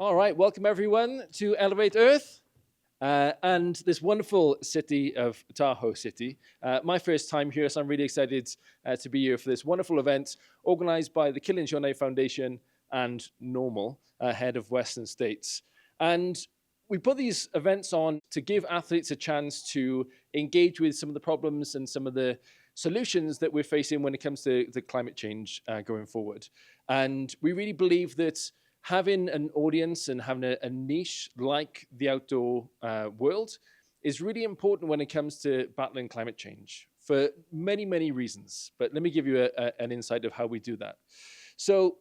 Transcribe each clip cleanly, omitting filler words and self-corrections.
All right, welcome everyone to Elevate Earth and this wonderful city of Tahoe City. My first time here, so I'm really excited to be here for this wonderful event organized by the Kylian Jornet Foundation and Normal, head of Western States. And we put these events on to give athletes a chance to engage with some of the problems and some of the solutions that we're facing when it comes to the climate change going forward. And we really believe that having an audience and having a niche like the outdoor world is really important when it comes to battling climate change for many, many reasons. But let me give you an insight of how we do that. So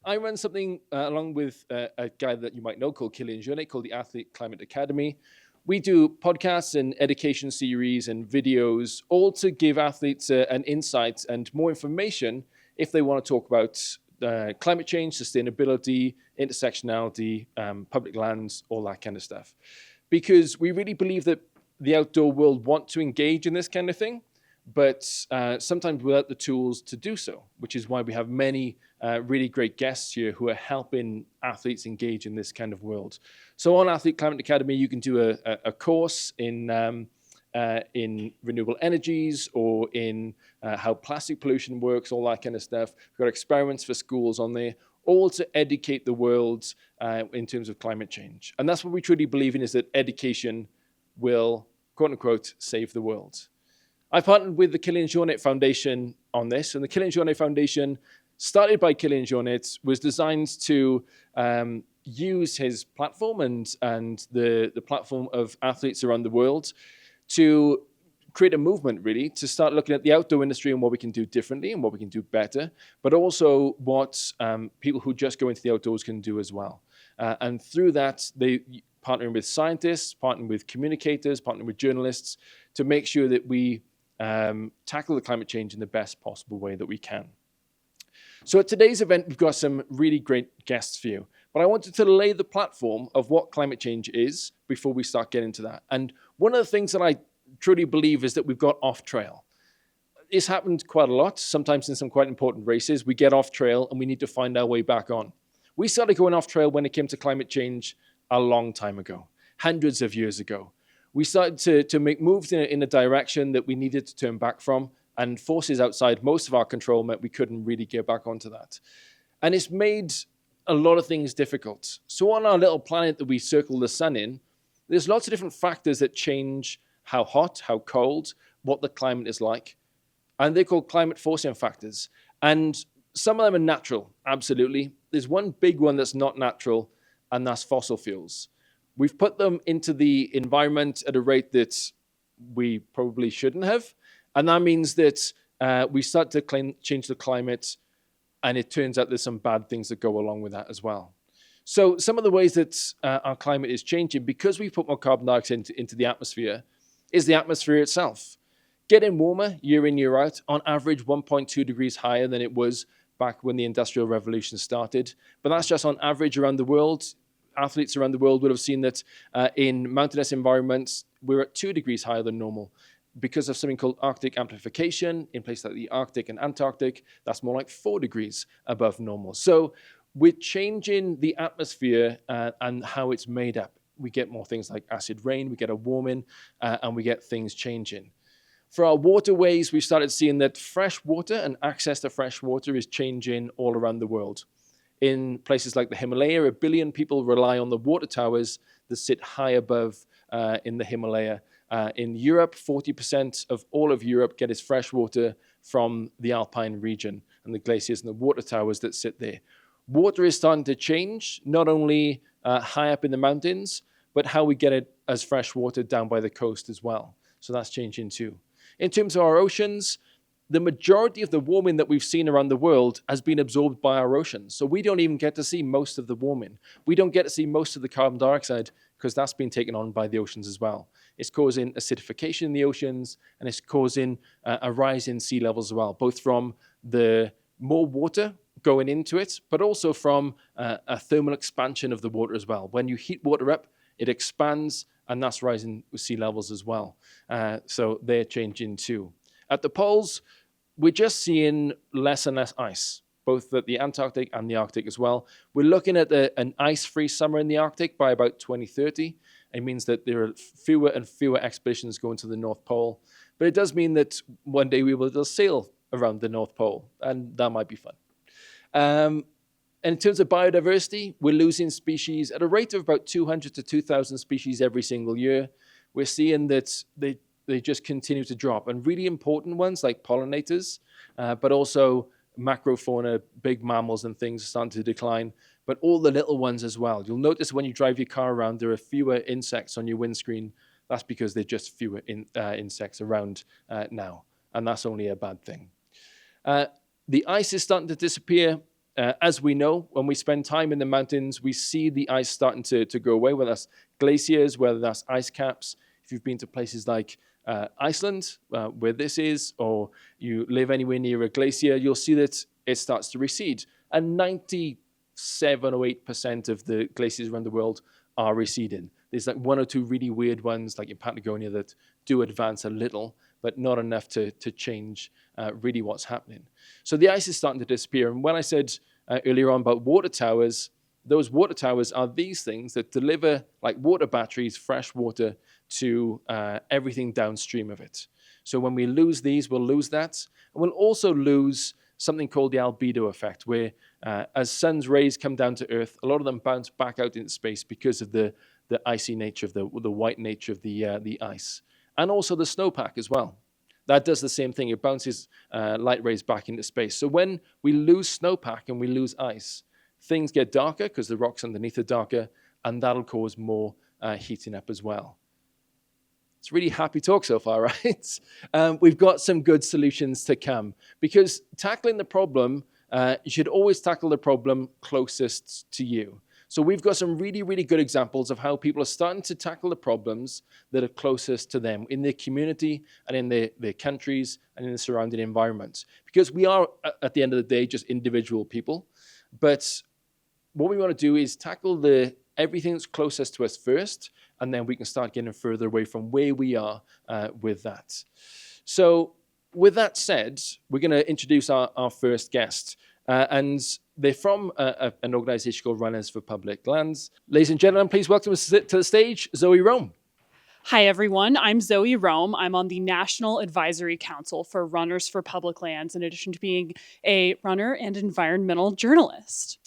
I run something along with a guy that you might know called Kylian Jornet, called the Athlete Climate Academy. We do podcasts and education series and videos, all to give athletes an insight and more information if they want to talk about climate change, sustainability, intersectionality, public lands, all that kind of stuff. Because we really believe that the outdoor world want to engage in this kind of thing, but sometimes without the tools to do so, which is why we have many really great guests here who are helping athletes engage in this kind of world. So on Athlete Climate Academy, you can do a course in renewable energies or in how plastic pollution works, all that kind of stuff. We've got experiments for schools on there, all to educate the world in terms of climate change. And that's what we truly believe in, is that education will, quote unquote, save the world. I partnered with the Kylian Jornet Foundation on this, and the Kylian Jornet Foundation, started by Kylian Jornet, was designed to use his platform and the platform of athletes around the world to create a movement, really, to start looking at the outdoor industry and what we can do differently and what we can do better, but also what people who just go into the outdoors can do as well. And through that, they partnering with scientists, partnering with communicators, partnering with journalists to make sure that we tackle the climate change in the best possible way that we can. So at today's event, we've got some really great guests for you. But I wanted to lay the platform of what climate change is before we start getting into that. And one of the things that I truly believe is that we've got off trail. It's happened quite a lot. Sometimes in some quite important races, we get off trail and we need to find our way back on. We started going off trail when it came to climate change a long time ago, hundreds of years ago. We started to make moves in a direction that we needed to turn back from, and forces outside most of our control meant we couldn't really get back onto that. And it's made a lot of things difficult. So on our little planet that we circle the sun in, there's lots of different factors that change how hot, how cold, what the climate is like. And they're called climate forcing factors. And some of them are natural, absolutely. There's one big one that's not natural, and that's fossil fuels. We've put them into the environment at a rate that we probably shouldn't have. And that means that we start to change the climate, and it turns out there's some bad things that go along with that as well. So some of the ways that our climate is changing, because we put more carbon dioxide into the atmosphere, is the atmosphere itself. Getting warmer year in, year out, on average 1.2 degrees higher than it was back when the Industrial Revolution started. But that's just on average around the world. Athletes around the world would have seen that in mountainous environments, we're at 2 degrees higher than normal. Because of something called Arctic amplification, in places like the Arctic and Antarctic, that's more like 4 degrees above normal. So we're changing the atmosphere and how it's made up. We get more things like acid rain, we get a warming, and we get things changing. For our waterways, we started seeing that fresh water and access to fresh water is changing all around the world. In places like the Himalaya, 1 billion people rely on the water towers that sit high above in the Himalaya. In Europe, 40% of all of Europe get its fresh water from the Alpine region and the glaciers and the water towers that sit there. Water is starting to change, not only high up in the mountains, but how we get it as fresh water down by the coast as well. So that's changing too. In terms of our oceans, the majority of the warming that we've seen around the world has been absorbed by our oceans. So we don't even get to see most of the warming. We don't get to see most of the carbon dioxide because that's been taken on by the oceans as well. It's causing acidification in the oceans, and it's causing a rise in sea levels as well, both from the more water going into it, but also from a thermal expansion of the water as well. When you heat water up, it expands, and that's rising with sea levels as well. So they're changing too. At the poles, we're just seeing less and less ice, both at the Antarctic and the Arctic as well. We're looking at an ice-free summer in the Arctic by about 2030. It means that there are fewer and fewer expeditions going to the North Pole. But it does mean that one day we will just sail around the North Pole, and that might be fun. And in terms of biodiversity, we're losing species at a rate of about 200 to 2,000 species every single year. We're seeing that they just continue to drop. And really important ones like pollinators, but also macrofauna, big mammals and things are starting to decline, but all the little ones as well. You'll notice when you drive your car around, there are fewer insects on your windscreen. That's because there's just fewer insects around now, and that's only a bad thing. The ice is starting to disappear. As we know, when we spend time in the mountains, we see the ice starting to go away, whether that's glaciers, whether that's ice caps. If you've been to places like Iceland, where this is, or you live anywhere near a glacier, you'll see that it starts to recede. And 97 or 8% of the glaciers around the world are receding. There's like one or two really weird ones, like in Patagonia, that do advance a little, but not enough to change really what's happening. So the ice is starting to disappear. And when I said earlier on about water towers, those water towers are these things that deliver, like water batteries, fresh water to everything downstream of it. So when we lose these, we'll lose that. And we'll also lose something called the albedo effect, where as sun's rays come down to Earth, a lot of them bounce back out into space because of the icy nature of the white nature of the ice. And also the snowpack as well. That does the same thing. It bounces light rays back into space. So when we lose snowpack and we lose ice, things get darker because the rocks underneath are darker, and that'll cause more heating up as well. It's really happy talk so far, right? We've got some good solutions to come, because tackling the problem, you should always tackle the problem closest to you. So we've got some really, really good examples of how people are starting to tackle the problems that are closest to them in their community and in their countries and in the surrounding environments. Because we are, at the end of the day, just individual people. But what we want to do is tackle everything that's closest to us first, and then we can start getting further away from where we are with that. So with that said, we're going to introduce our first guest. And they're from an organization called Runners for Public Lands. Ladies and gentlemen, please welcome to the stage, Zoë Rom. Hi, everyone. I'm Zoë Rom. I'm on the National Advisory Council for Runners for Public Lands, in addition to being a runner and environmental journalist.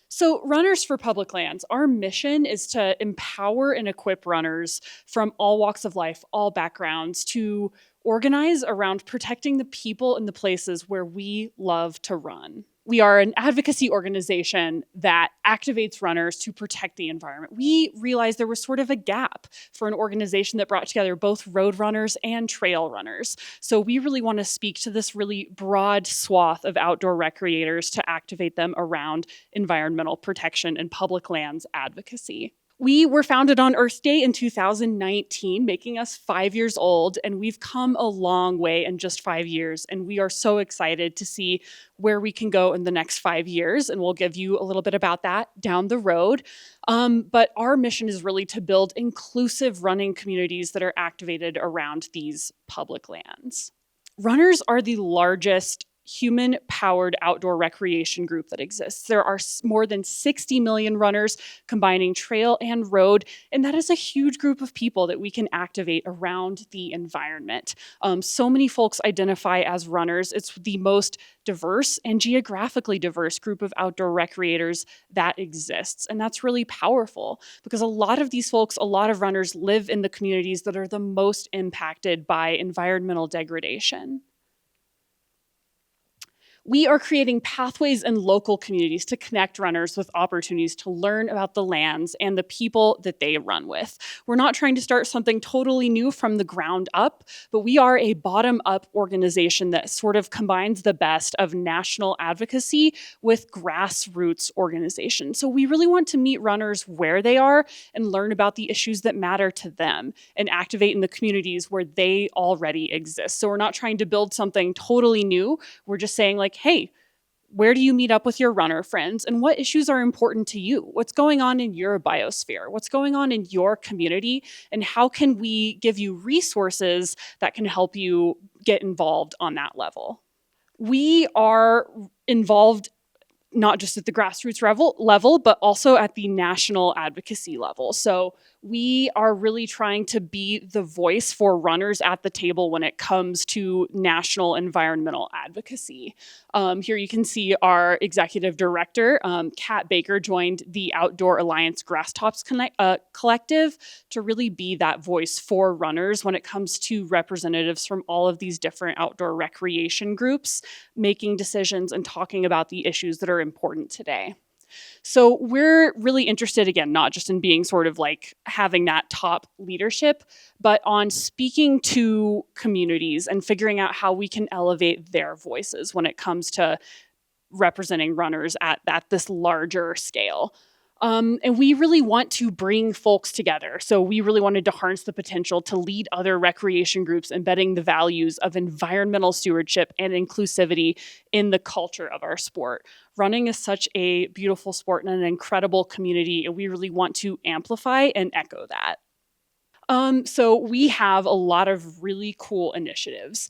So Runners for Public Lands, our mission is to empower and equip runners from all walks of life, all backgrounds, to organize around protecting the people and the places where we love to run. We are an advocacy organization that activates runners to protect the environment. We realized there was sort of a gap for an organization that brought together both road runners and trail runners. So we really want to speak to this really broad swath of outdoor recreators to activate them around environmental protection and public lands advocacy. We were founded on Earth Day in 2019, making us 5 years old, and we've come a long way in just 5 years, and we are so excited to see where we can go in the next 5 years, and we'll give you a little bit about that down the road. But our mission is really to build inclusive running communities that are activated around these public lands. Runners are the largest human-powered outdoor recreation group that exists. There are more than 60 million runners combining trail and road, and that is a huge group of people that we can activate around the environment. So many folks identify as runners. It's the most diverse and geographically diverse group of outdoor recreators that exists, and that's really powerful because a lot of these folks, a lot of runners live in the communities that are the most impacted by environmental degradation. We are creating pathways in local communities to connect runners with opportunities to learn about the lands and the people that they run with. We're not trying to start something totally new from the ground up, but we are a bottom-up organization that sort of combines the best of national advocacy with grassroots organization. So we really want to meet runners where they are and learn about the issues that matter to them and activate in the communities where they already exist. So we're not trying to build something totally new. We're just saying, like, hey, where do you meet up with your runner friends and what issues are important to you? What's going on in your biosphere? What's going on in your community? And how can we give you resources that can help you get involved on that level? We are involved not just at the grassroots level, but also at the national advocacy level. So we are really trying to be the voice for runners at the table when it comes to national environmental advocacy. Here you can see our executive director, Kat Baker, joined the Outdoor Alliance Grasstops Collective to really be that voice for runners when it comes to representatives from all of these different outdoor recreation groups, making decisions and talking about the issues that are important today. So we're really interested, again, not just in being sort of like having that top leadership, but on speaking to communities and figuring out how we can elevate their voices when it comes to representing runners at this larger scale. And we really want to bring folks together. So we really wanted to harness the potential to lead other recreation groups, embedding the values of environmental stewardship and inclusivity in the culture of our sport. Running is such a beautiful sport and an incredible community, and we really want to amplify and echo that. So we have a lot of really cool initiatives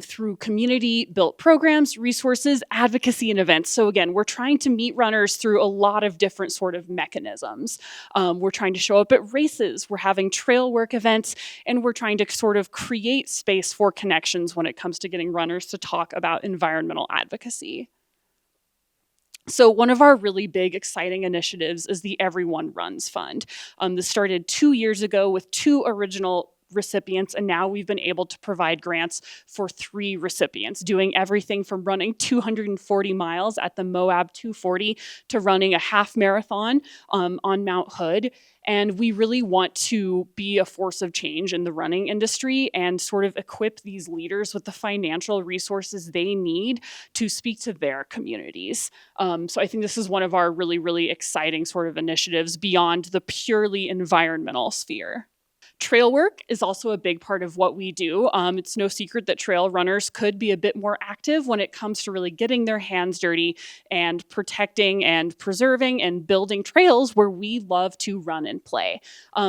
through community-built programs, resources, advocacy, and events. So again, we're trying to meet runners through a lot of different sort of mechanisms. We're trying to show up at races, we're having trail work events, and we're trying to sort of create space for connections when it comes to getting runners to talk about environmental advocacy. So one of our really big, exciting initiatives is the Everyone Runs Fund. This started 2 years ago with 2 original recipients, and now we've been able to provide grants for 3 recipients, doing everything from running 240 miles at the Moab 240 to running a half marathon on Mount Hood. And we really want to be a force of change in the running industry and sort of equip these leaders with the financial resources they need to speak to their communities. So I think this is one of our really, really exciting sort of initiatives beyond the purely environmental sphere. Trail work is also a big part of what we do. It's no secret that trail runners could be a bit more active when it comes to really getting their hands dirty and protecting and preserving and building trails where we love to run and play.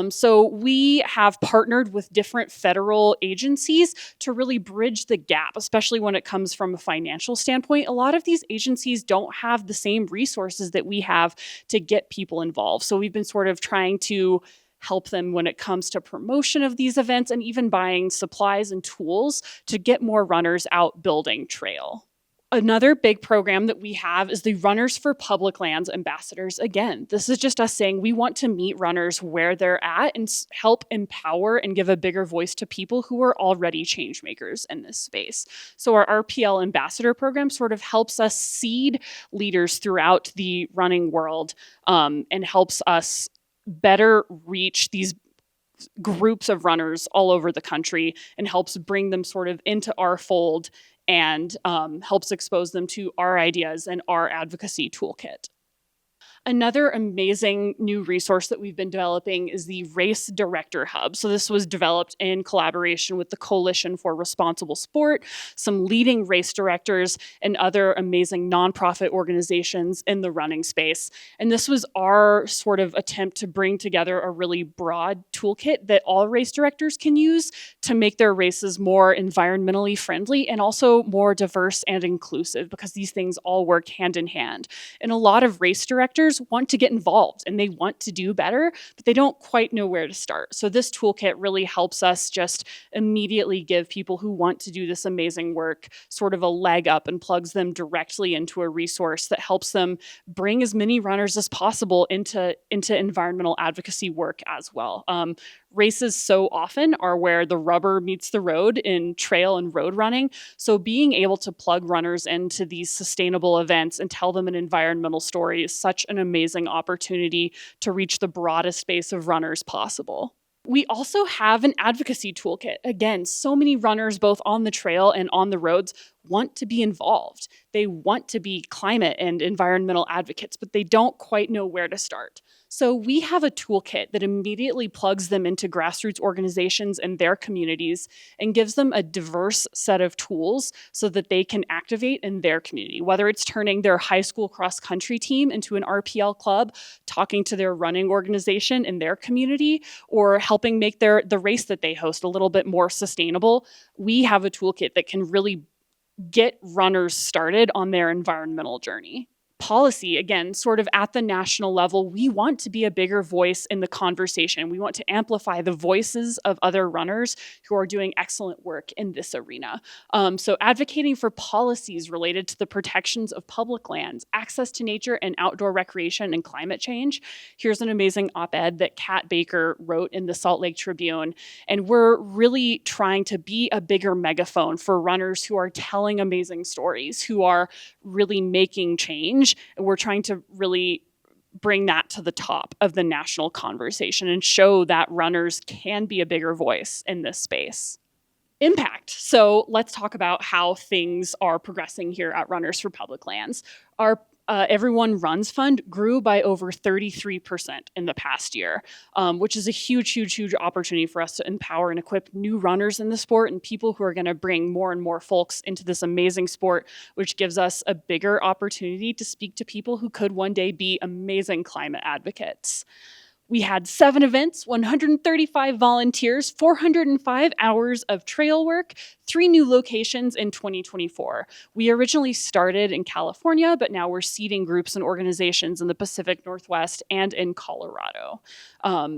So we have partnered with different federal agencies to really bridge the gap, especially when it comes from a financial standpoint. A lot of these agencies don't have the same resources that we have to get people involved. So we've been sort of trying to help them when it comes to promotion of these events and even buying supplies and tools to get more runners out building trail. Another big program that we have is the Runners for Public Lands Ambassadors. Again, this is just us saying we want to meet runners where they're at and help empower and give a bigger voice to people who are already change makers in this space. So our RPL Ambassador program sort of helps us seed leaders throughout the running world and helps us better reach these groups of runners all over the country and helps bring them sort of into our fold and helps expose them to our ideas and our advocacy toolkit. Another amazing new resource that we've been developing is the Race Director Hub. So this was developed in collaboration with the Coalition for Responsible Sport, some leading race directors, and other amazing nonprofit organizations in the running space. And this was our sort of attempt to bring together a really broad toolkit that all race directors can use to make their races more environmentally friendly and also more diverse and inclusive, because these things all work hand in hand. And a lot of race directors want to get involved and they want to do better, but they don't quite know where to start. So this toolkit really helps us just immediately give people who want to do this amazing work sort of a leg up and plugs them directly into a resource that helps them bring as many runners as possible into environmental advocacy work as well. Races so often are where the rubber meets the road in trail and road running. So being able to plug runners into these sustainable events and tell them an environmental story is such an amazing opportunity to reach the broadest base of runners possible. We also have an advocacy toolkit. Again, so many runners, both on the trail and on the roads, want to be involved. They want to be climate and environmental advocates, but they don't quite know where to start. So we have a toolkit that immediately plugs them into grassroots organizations and their communities and gives them a diverse set of tools so that they can activate in their community, whether it's turning their high school cross-country team into an RPL club, talking to their running organization in their community, or helping make the race that they host a little bit more sustainable. We have a toolkit that can really get runners started on their environmental journey. policy, again, sort of at the national level, we want to be a bigger voice in the conversation. We want to amplify the voices of other runners who are doing excellent work in this arena. So advocating for policies related to the protections of public lands, access to nature and outdoor recreation, and climate change. Here's an amazing op-ed that Kat Baker wrote in the Salt Lake Tribune. And we're really trying to be a bigger megaphone for runners who are telling amazing stories, who are really making change. And we're trying to really bring that to the top of the national conversation and show that runners can be a bigger voice in this space. Impact. So let's talk about how things are progressing here at Runners for Public Lands. Our Everyone Runs Fund grew by over 33% in the past year, which is a huge opportunity for us to empower and equip new runners in the sport and people who are going to bring more and more folks into this amazing sport, which gives us a bigger opportunity to speak to people who could one day be amazing climate advocates. We had 7 events, 135 volunteers, 405 hours of trail work, 3 new locations in 2024. We originally started in California, but now we're seeding groups and organizations in the Pacific Northwest and in Colorado.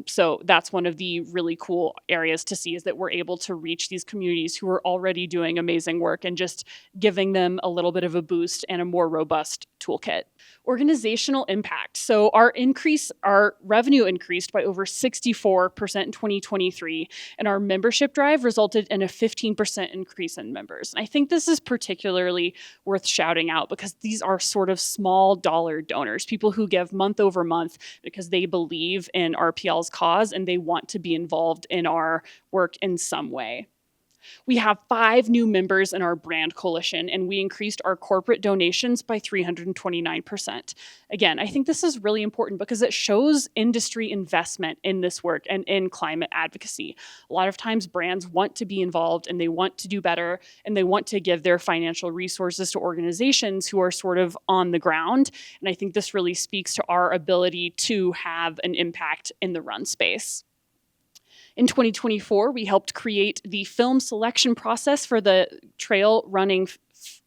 So that's one of the really cool areas to see, is that we're able to reach these communities who are already doing amazing work and just giving them a little bit of a boost and a more robust toolkit. Organizational impact. So our revenue increased by over 64% in 2023, and our membership drive resulted in a 15% increase in members. And I think this is particularly worth shouting out because these are sort of small dollar donors, people who give month over month because they believe in RPL's cause and they want to be involved in our work in some way. We have 5 new members in our brand coalition, and we increased our corporate donations by 329%. Again, I think this is really important because it shows industry investment in this work and in climate advocacy. A lot of times brands want to be involved and they want to do better and they want to give their financial resources to organizations who are sort of on the ground. And I think this really speaks to our ability to have an impact in the run space. In 2024, we helped create the film selection process for the Trail Running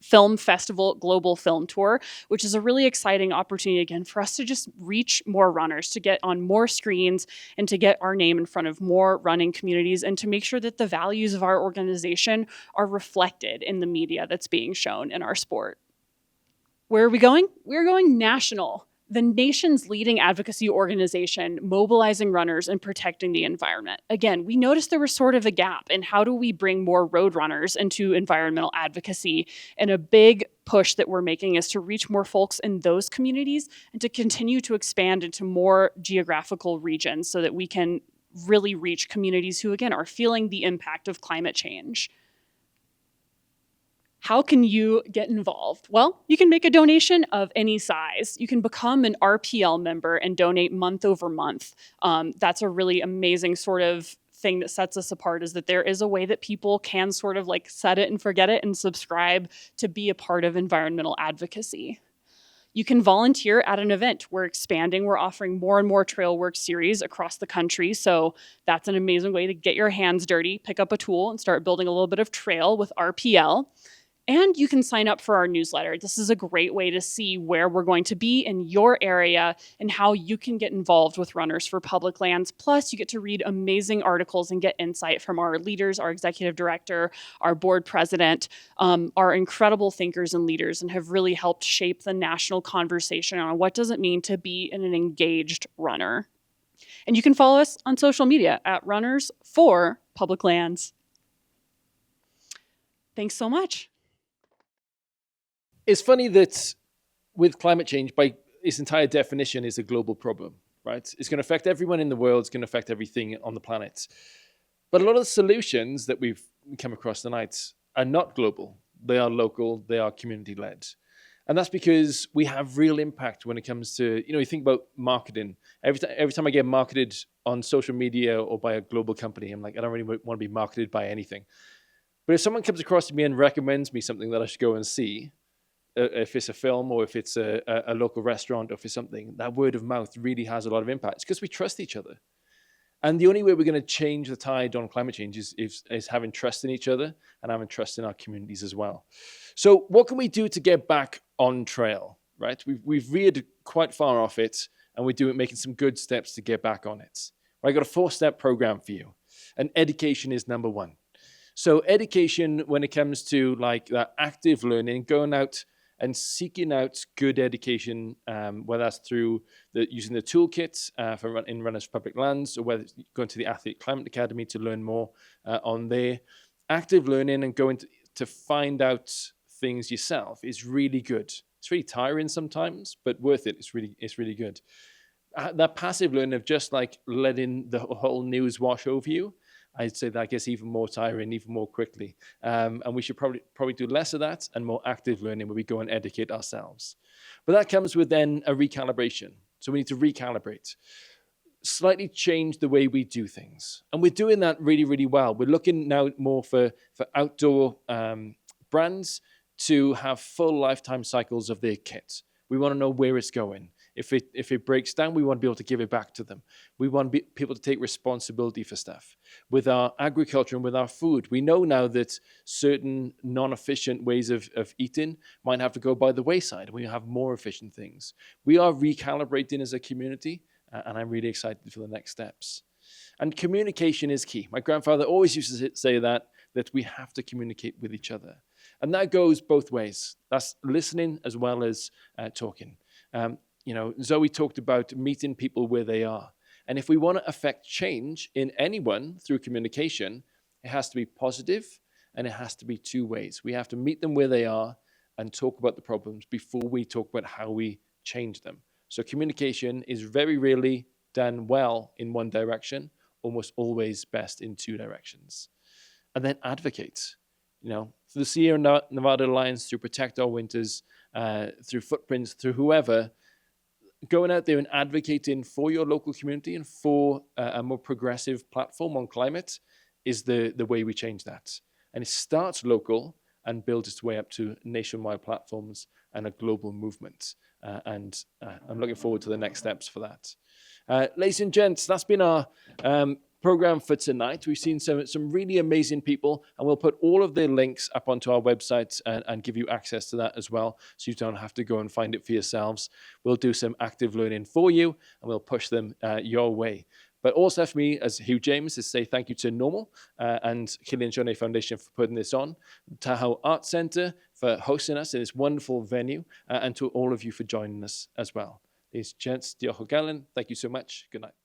Film Festival Global Film Tour, which is a really exciting opportunity, again, for us to just reach more runners, to get on more screens, and to get our name in front of more running communities, and to make sure that the values of our organization are reflected in the media that's being shown in our sport. Where are we going? We're going national. The nation's leading advocacy organization mobilizing runners and protecting the environment. Again, we noticed there was sort of a gap in how do we bring more road runners into environmental advocacy, and a big push that we're making is to reach more folks in those communities and to continue to expand into more geographical regions so that we can really reach communities who, again, are feeling the impact of climate change. How can you get involved? Well, you can make a donation of any size. You can become an RPL member and donate month over month. That's a really amazing sort of thing that sets us apart, is that there is a way that people can sort of like set it and forget it and subscribe to be a part of environmental advocacy. You can volunteer at an event. We're expanding. We're offering more and more trail work series across the country. So that's an amazing way to get your hands dirty, pick up a tool, and start building a little bit of trail with RPL. And you can sign up for our newsletter. This is a great way to see where we're going to be in your area and how you can get involved with Runners for Public Lands. Plus, you get to read amazing articles and get insight from our leaders, our executive director, our board president, our incredible thinkers and leaders, and have really helped shape the national conversation on what does it mean to be an engaged runner. And you can follow us on social media at Runners for Public Lands. Thanks so much. It's funny that with climate change, by its entire definition, is a global problem, right? It's going to affect everyone in the world. It's going to affect everything on the planet. But a lot of the solutions that we've come across tonight are not global. They are local. They are community-led. And that's because we have real impact when it comes to, you think about marketing. Every time I get marketed on social media or by a global company, I'm like, I don't really want to be marketed by anything. But if someone comes across to me and recommends me something that I should go and see, if it's a film or if it's a local restaurant or if it's something, that word of mouth really has a lot of impact. It's because we trust each other. And the only way we're going to change the tide on climate change is having trust in each other and having trust in our communities as well. So what can we do to get back on trail, right? We've veered quite far off it, and we're making some good steps to get back on it. I got a 4-step program for you, and education is number 1. So education, when it comes to like that active learning, going out and seeking out good education, whether that's through using the toolkits in Runners for Public Lands, or whether it's going to the Athlete Climate Academy to learn more on there. Active learning and going to find out things yourself is really good. It's really tiring sometimes, but worth it. It's really good. That passive learning of just like letting the whole news wash over you, I'd say that gets even more tiring, even more quickly. And we should probably do less of that and more active learning where we go and educate ourselves. But that comes with then a recalibration. So we need to recalibrate, slightly change the way we do things. And we're doing that really, really well. We're looking now more for outdoor brands to have full lifetime cycles of their kit. We want to know where it's going. If it breaks down, we want to be able to give it back to them. We want people to take responsibility for stuff. With our agriculture and with our food, we know now that certain non-efficient ways of eating might have to go by the wayside. We have more efficient things. We are recalibrating as a community, and I'm really excited for the next steps. And communication is key. My grandfather always used to say that we have to communicate with each other. And that goes both ways. That's listening as well as talking. Zoe talked about meeting people where they are. And if we want to affect change in anyone through communication, it has to be positive and it has to be 2 ways. We have to meet them where they are and talk about the problems before we talk about how we change them. So communication is very rarely done well in one direction, almost always best in 2 directions. And then advocate. Through the Sierra Nevada Alliance, through Protect Our Winters, through Footprints, through whoever, going out there and advocating for your local community and for a more progressive platform on climate is the way we change that. And it starts local and builds its way up to nationwide platforms and a global movement. And I'm looking forward to the next steps for that. Ladies and gents, that's been our program for tonight. We've seen some really amazing people, and we'll put all of their links up onto our website and give you access to that as well, so you don't have to go and find it for yourselves. We'll do some active learning for you, and we'll push them your way. But also for me, as Hugh James, is say thank you to Normal and Killian Jonnet Foundation for putting this on, Tahoe Art Centre for hosting us in this wonderful venue, and to all of you for joining us as well. Ladies and gents, diolch o galon. Thank you so much. Good night.